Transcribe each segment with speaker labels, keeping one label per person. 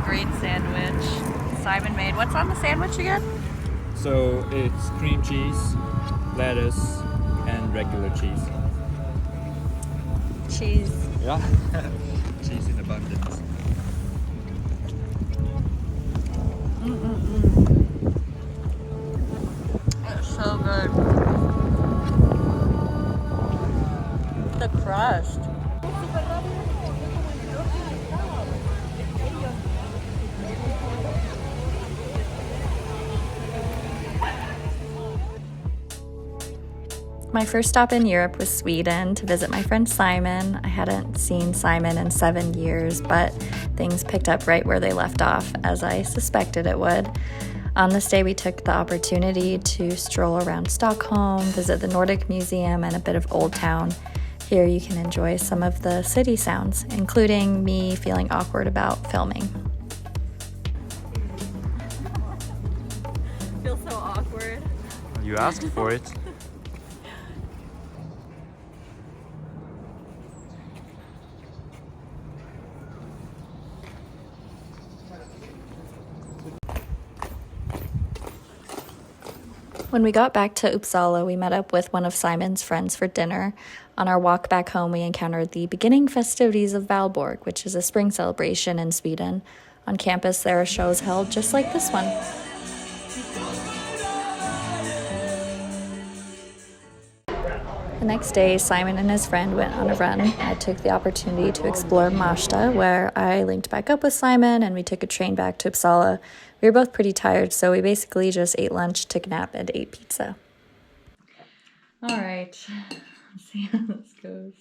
Speaker 1: great sandwich Simon made. What's on the sandwich again?
Speaker 2: So it's cream cheese, lettuce, and regular cheese.
Speaker 1: Cheese.
Speaker 2: Yeah, cheese in abundance.
Speaker 1: It's so good. The crust. My first stop in Europe was Sweden to visit my friend Simon. I hadn't seen Simon in 7 years, but things picked up right where they left off, as I suspected it would. On this day, we took the opportunity to stroll around Stockholm, visit the Nordic Museum, and a bit of Old Town. Here you can enjoy some of the city sounds, including me feeling awkward about filming. Feels so awkward.
Speaker 2: You asked for it.
Speaker 1: When we got back to Uppsala, we met up with one of Simon's friends for dinner. On our walk back home, we encountered the beginning festivities of Valborg, which is a spring celebration in Sweden. On campus, there are shows held just like this one. The next day, Simon and his friend went on a run. I took the opportunity to explore Marsta, where I linked back up with Simon, and we took a train back to Uppsala. We were both pretty tired, so we basically just ate lunch, took a nap, and ate pizza. All right, let's see how this goes.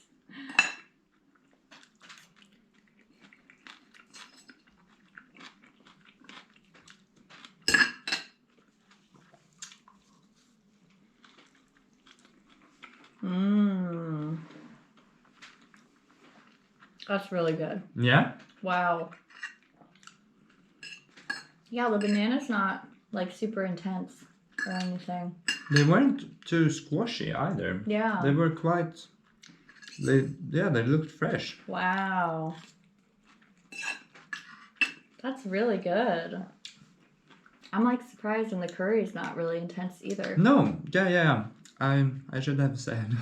Speaker 1: That's really good.
Speaker 2: Yeah?
Speaker 1: Wow. Yeah, the banana's not like super intense or anything.
Speaker 2: They weren't too squashy either.
Speaker 1: Yeah.
Speaker 2: They were quite... they looked fresh.
Speaker 1: Wow. That's really good. I'm like surprised, and the curry's not really intense either.
Speaker 2: No, yeah. I should have said.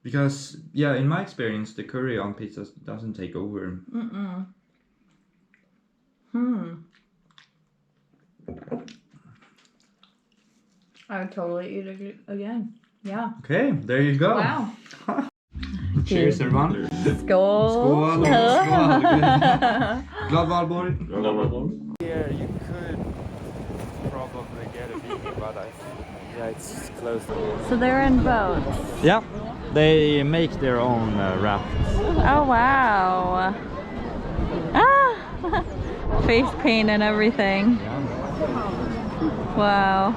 Speaker 2: Because, yeah, in my experience, the curry on pizzas doesn't take over.
Speaker 1: I would totally eat it again. Yeah.
Speaker 2: Okay, there you go.
Speaker 1: Wow.
Speaker 2: Cheers, everyone.
Speaker 1: Skål.
Speaker 2: Skål. Glad Valborg.
Speaker 3: Here you could probably get a beanie, but it's closed.
Speaker 1: So they're in boats.
Speaker 2: Yeah, they make their own raft.
Speaker 1: Oh, wow. Ah! Face paint and everything. Wow.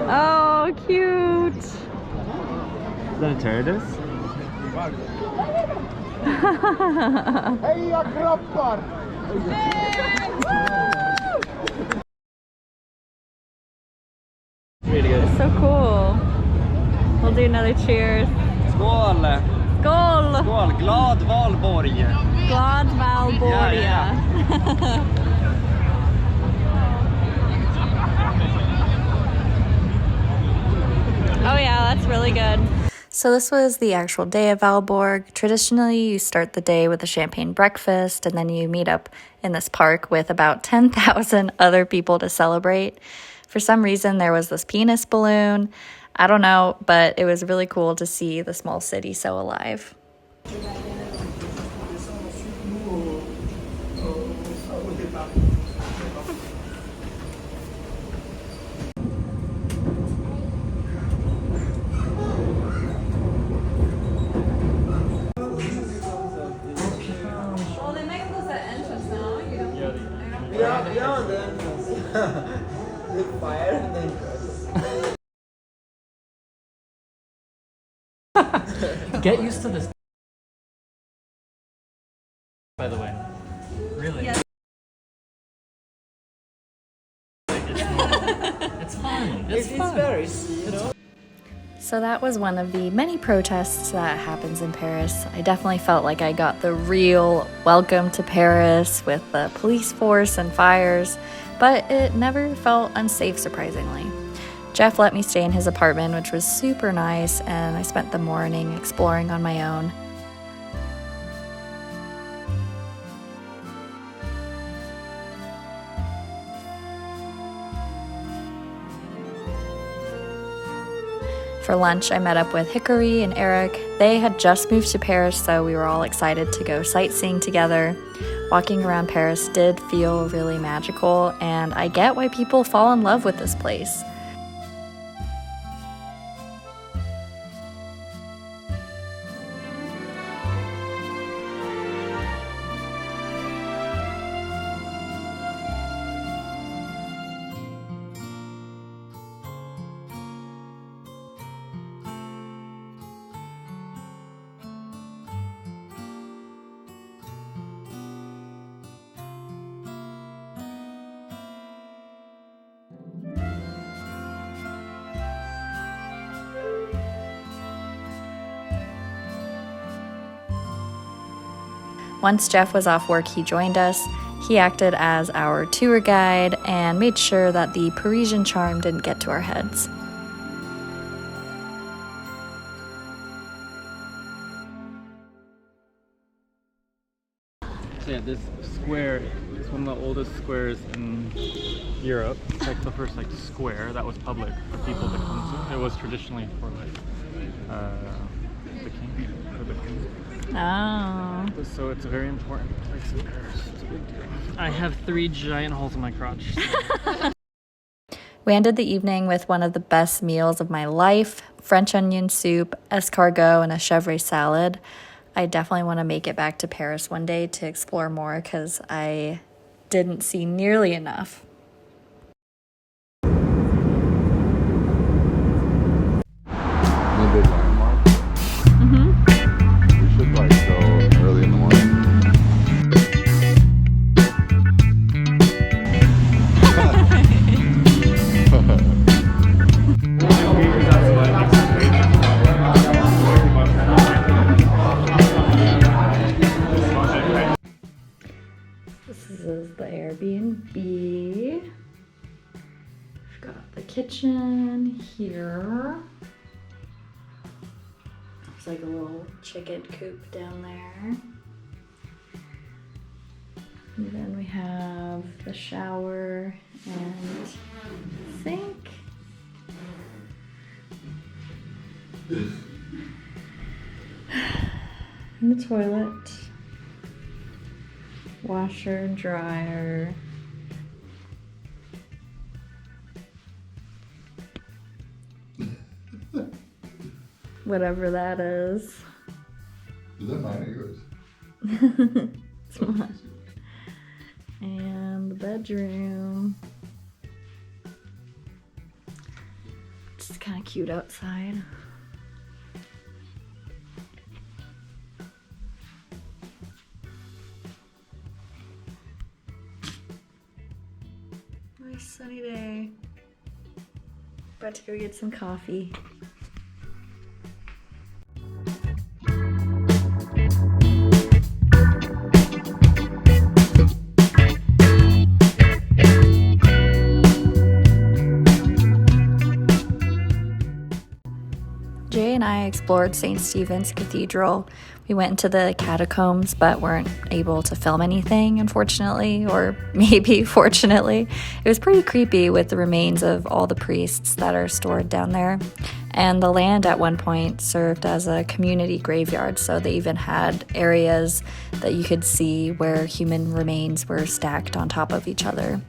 Speaker 1: Oh, cute.
Speaker 2: Is that a tortoise?
Speaker 4: Heja kroppar!
Speaker 2: Really good.
Speaker 1: So cool. We'll do another cheers.
Speaker 2: Skål!
Speaker 1: Skål!
Speaker 2: Skål! Glad Valborg!
Speaker 1: Glad Valborg. Oh yeah, that's really good. So this was the actual day of Valborg. Traditionally, you start the day with a champagne breakfast, and then you meet up in this park with about 10,000 other people to celebrate. For some reason, there was this penis balloon. I don't know, but it was really cool to see the small city so alive.
Speaker 5: Get used to this. By the way, really.
Speaker 1: Yes.
Speaker 5: It's fun. It's fun.
Speaker 4: Very,
Speaker 1: So that was one of the many protests that happens in Paris. I definitely felt like I got the real welcome to Paris with the police force and fires, but it never felt unsafe, surprisingly. Jeff let me stay in his apartment, which was super nice, and I spent the morning exploring on my own. For lunch, I met up with Hickory and Eric. They had just moved to Paris, so we were all excited to go sightseeing together. Walking around Paris did feel really magical, and I get why people fall in love with this place. Once Jeff was off work, he joined us. He acted as our tour guide and made sure that the Parisian charm didn't get to our heads.
Speaker 5: So yeah, this square is one of the oldest squares in Europe. It's like the first square that was public for people to come to. It was traditionally for the king or the queen.
Speaker 1: Oh.
Speaker 5: So it's a very important place in Paris. It's a big deal. I have 3 giant holes in my crotch.
Speaker 1: We ended the evening with one of the best meals of my life: French onion soup, escargot, and a chèvre salad. I definitely want to make it back to Paris one day to explore more because I didn't see nearly enough. This is the Airbnb. We've got the kitchen here. There's like a little chicken coop down there. And then we have the shower and sink. And the toilet. Washer and dryer. Whatever that is.
Speaker 4: Is that mine or yours?
Speaker 1: It's mine. And the bedroom. Just kind of cute outside. Nice sunny day. About to go get some coffee. Jay and I explored St. Stephen's Cathedral. We went into the catacombs but weren't able to film anything, unfortunately, or maybe fortunately. It was pretty creepy with the remains of all the priests that are stored down there. And the land at one point served as a community graveyard, so they even had areas that you could see where human remains were stacked on top of each other.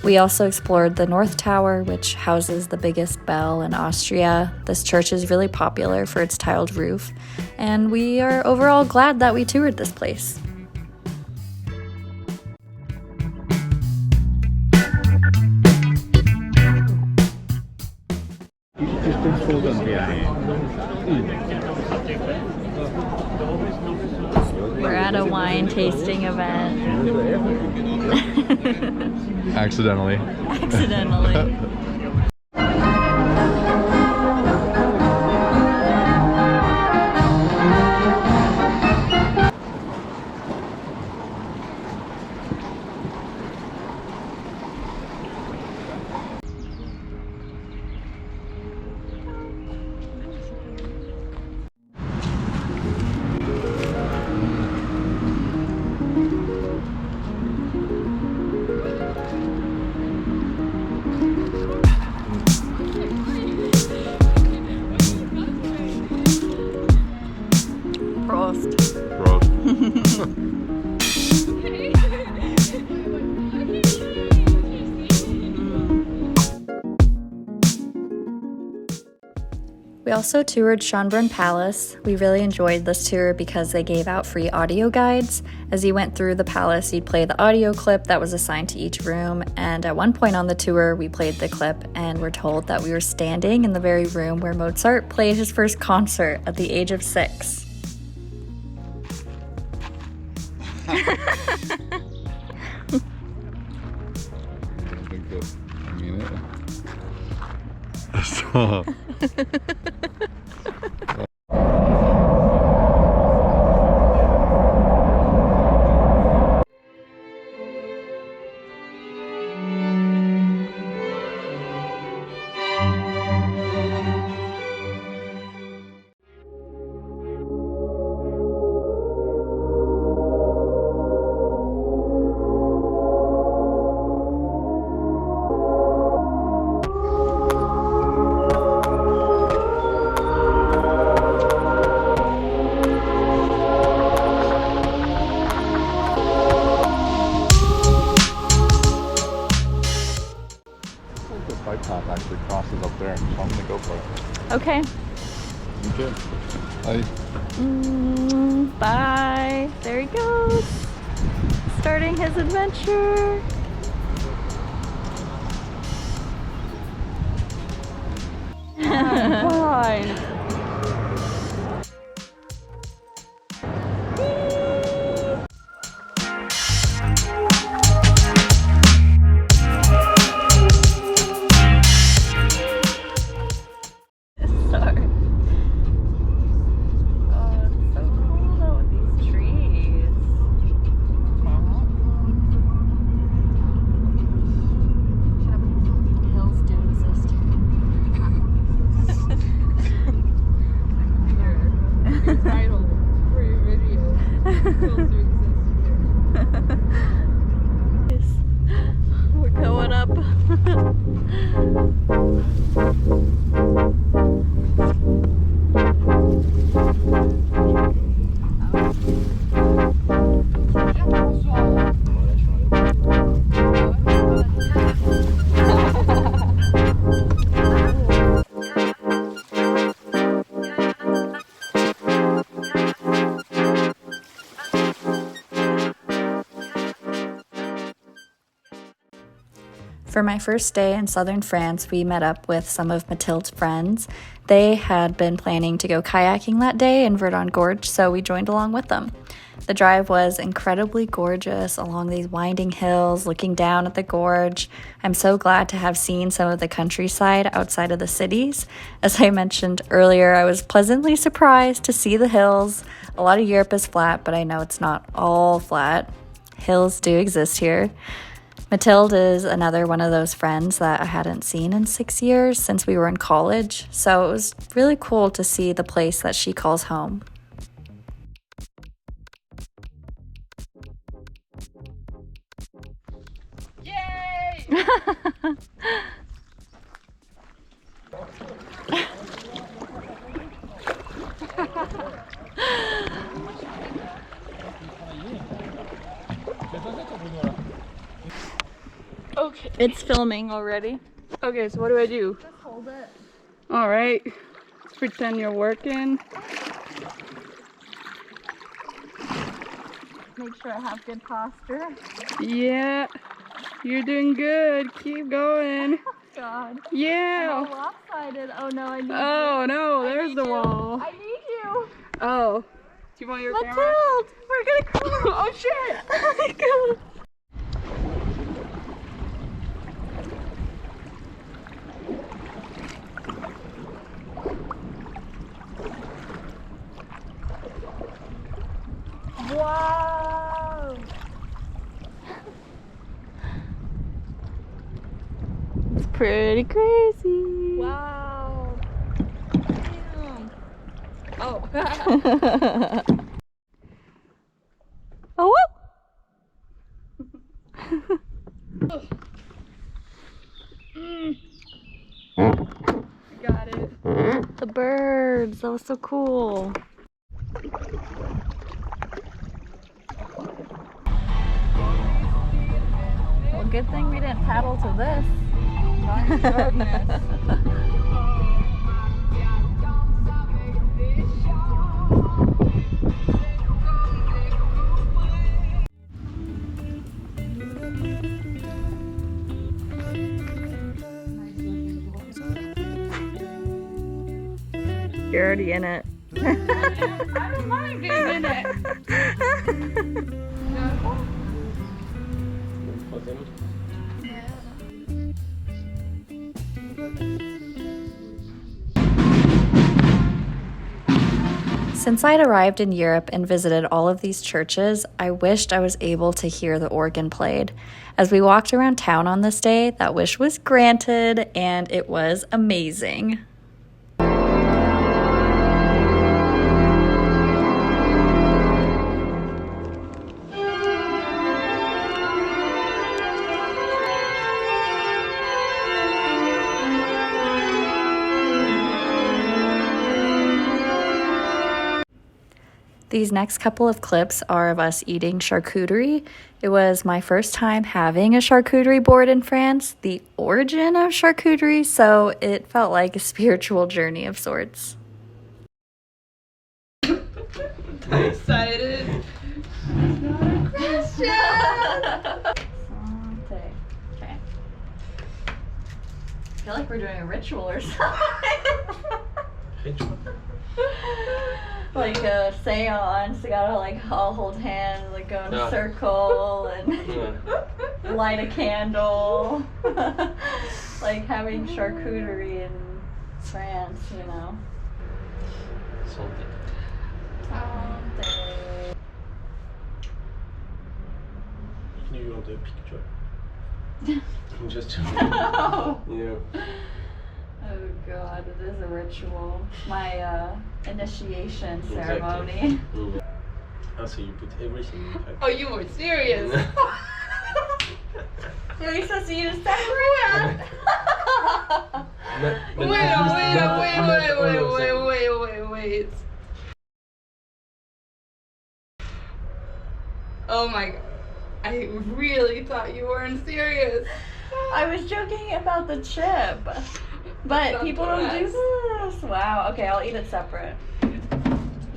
Speaker 1: We also explored the North Tower, which houses the biggest bell in Austria. This church is really popular for its tiled roof, and we are overall glad that we toured this place. We're at a wine tasting event.
Speaker 4: Accidentally.
Speaker 1: Accidentally. We also toured Schönbrunn Palace. We really enjoyed this tour because they gave out free audio guides. As you went through the palace, you'd play the audio clip that was assigned to each room, and at one point on the tour, we played the clip and were told that we were standing in the very room where Mozart played his first concert at the age of 6.
Speaker 4: I think that, I mean it. Stop. The bike path actually crosses up there, so I'm gonna go for it.
Speaker 1: Okay.
Speaker 4: Okay. Bye.
Speaker 1: Bye. There he goes. Starting his adventure.
Speaker 6: Fine.
Speaker 1: Start. Oh, it's so cool though with these trees. Hills do exist
Speaker 6: Your title for your video. Hills do exist here.
Speaker 1: We're going up. For my first day in southern France, we met up with some of Mathilde's friends. They had been planning to go kayaking that day in Verdon Gorge, so we joined along with them. The drive was incredibly gorgeous along these winding hills, looking down at the gorge. I'm so glad to have seen some of the countryside outside of the cities. As I mentioned earlier, I was pleasantly surprised to see the hills. A lot of Europe is flat, but I know it's not all flat. Hills do exist here. Mathilde is another one of those friends that I hadn't seen in 6 years since we were in college, so it was really cool to see the place that she calls home.
Speaker 6: Yay! Okay.
Speaker 1: It's filming already.
Speaker 6: Okay, so what do I do?
Speaker 1: Just hold it.
Speaker 6: All right. Let's pretend you're working.
Speaker 1: Make sure I have good posture.
Speaker 6: Yeah. You're doing good. Keep going.
Speaker 1: God.
Speaker 6: Yeah.
Speaker 1: I'm all lopsided. Oh no, I need
Speaker 6: Oh no, there's the
Speaker 1: you.
Speaker 6: wall.
Speaker 1: I need you.
Speaker 6: Oh. Do you want your camera?
Speaker 1: Mathilde, we're gonna crash.
Speaker 6: Oh shit!
Speaker 1: Oh my God. Wow. It's pretty crazy.
Speaker 6: Wow. Damn. Oh.
Speaker 1: Oh,
Speaker 6: Got it.
Speaker 1: the birds. That was so cool. Well, good thing we didn't paddle to this.
Speaker 6: My goodness.
Speaker 1: You're already in it.
Speaker 6: I don't mind being in it.
Speaker 1: Since I'd arrived in Europe and visited all of these churches, I wished I was able to hear the organ played. As we walked around town on this day, that wish was granted, and it was amazing. These next couple of clips are of us eating charcuterie. It was my first time having a charcuterie board in France, the origin of charcuterie, so it felt like a spiritual journey of sorts.
Speaker 6: Excited. It's not a question.
Speaker 1: Okay. I feel like we're doing a ritual or something. Like a seance, you gotta like all hold hands, like go in a circle and light a candle. Like having charcuterie in France, you know.
Speaker 3: You want a picture? Just
Speaker 1: Oh.
Speaker 3: Yeah.
Speaker 1: Oh god, it is a ritual. My initiation ceremony.
Speaker 3: Exactly. So you put everything in fact.
Speaker 6: Oh, you were serious.
Speaker 1: Are we supposed to eat a separate?
Speaker 6: Wait. Oh my god. I really thought you weren't serious.
Speaker 1: I was joking about the chip, but people don't do this. Wow. Okay, I'll eat it separate. You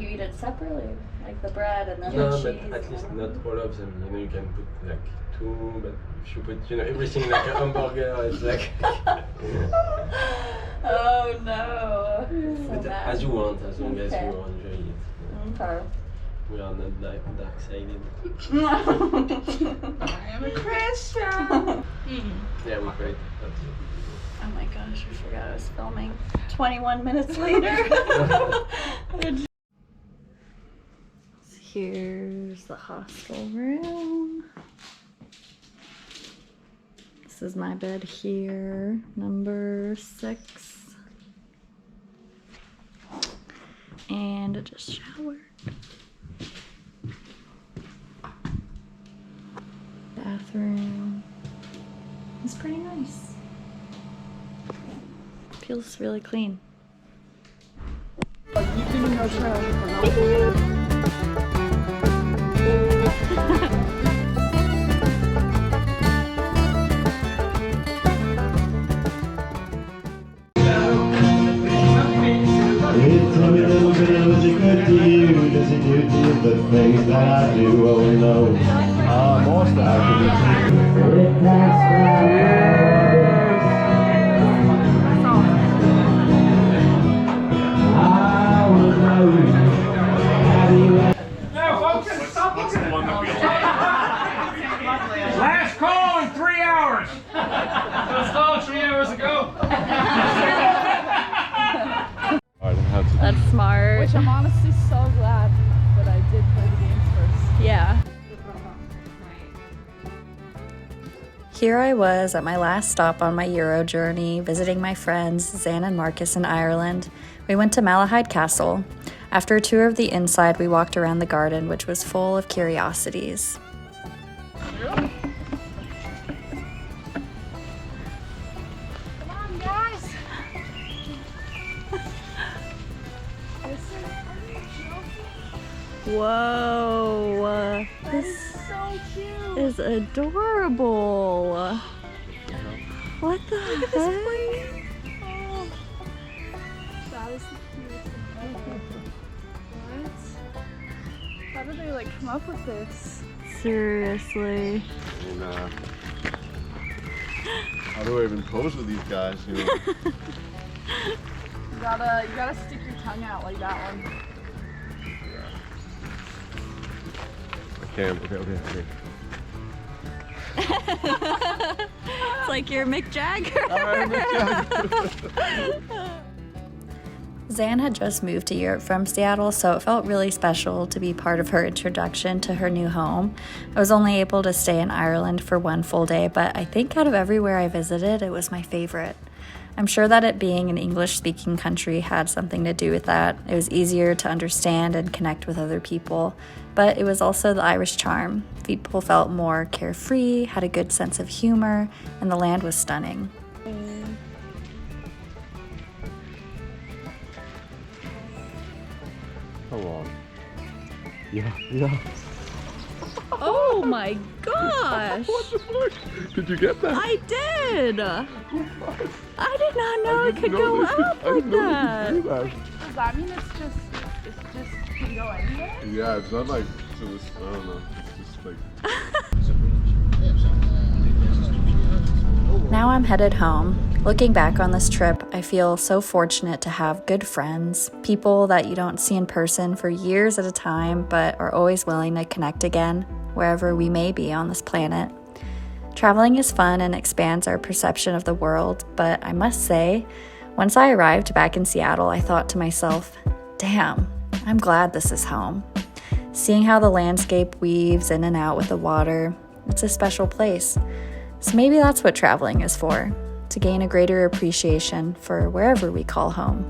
Speaker 1: eat it separately, like the bread and then the
Speaker 3: No,
Speaker 1: cheese.
Speaker 3: but at least not all of them. You know, you can put like 2, but if you put, you know, everything like a hamburger, it's like.
Speaker 1: Oh no. So
Speaker 3: But
Speaker 1: bad.
Speaker 3: as you want, as long as you
Speaker 1: Okay.
Speaker 3: enjoy it.
Speaker 1: Okay.
Speaker 3: We are not dark-sided.
Speaker 6: I am a Christian.
Speaker 3: Yeah, we pray.
Speaker 1: Oh my gosh, I forgot I was filming. 21 minutes later. Here's the hostel room. This is my bed here, number 6. And I just showered. Bathroom. It's pretty nice. Feels really clean.
Speaker 7: It's a little bit of secret to you, does it do to the things that I do? Oh no, most
Speaker 8: Last call in 3 hours. Last call 3 hours ago.
Speaker 1: That's smart.
Speaker 6: Which I'm honestly so glad that I did play the games first.
Speaker 1: Yeah. Here I was at my last stop on my Euro journey, visiting my friends Zan and Marcus in Ireland. We went to Malahide Castle. After a tour of the inside, we walked around the garden, which was full of curiosities.
Speaker 6: Come on, guys.
Speaker 1: Whoa, this
Speaker 6: So cute.
Speaker 1: is adorable. What the heck?
Speaker 6: Oh, that is the cutest thing ever. What? How did they like come up with this?
Speaker 1: Seriously.
Speaker 4: And, how do I even pose with these guys, you know?
Speaker 6: You gotta stick your tongue out like that one.
Speaker 3: Okay.
Speaker 1: It's like you're Mick Jagger. Zan had just moved to Europe from Seattle, so it felt really special to be part of her introduction to her new home. I was only able to stay in Ireland for one full day, but I think out of everywhere I visited, it was my favorite. I'm sure that it being an English-speaking country had something to do with that. It was easier to understand and connect with other people, but it was also the Irish charm. People felt more carefree, had a good sense of humor, and the land was stunning.
Speaker 3: Come on. Yeah.
Speaker 1: Oh my gosh!
Speaker 3: What the fuck? Did you get that?
Speaker 1: I did! I did not know it could go up like that.
Speaker 6: Does that mean it's just can go anywhere?
Speaker 3: Yeah, it's not like to this. I don't know. It's just like.
Speaker 1: Now I'm headed home. Looking back on this trip, I feel so fortunate to have good friends, people that you don't see in person for years at a time, but are always willing to connect again, wherever we may be on this planet. Traveling is fun and expands our perception of the world, but I must say, once I arrived back in Seattle, I thought to myself, damn, I'm glad this is home. Seeing how the landscape weaves in and out with the water, it's a special place. So maybe that's what traveling is for, to gain a greater appreciation for wherever we call home.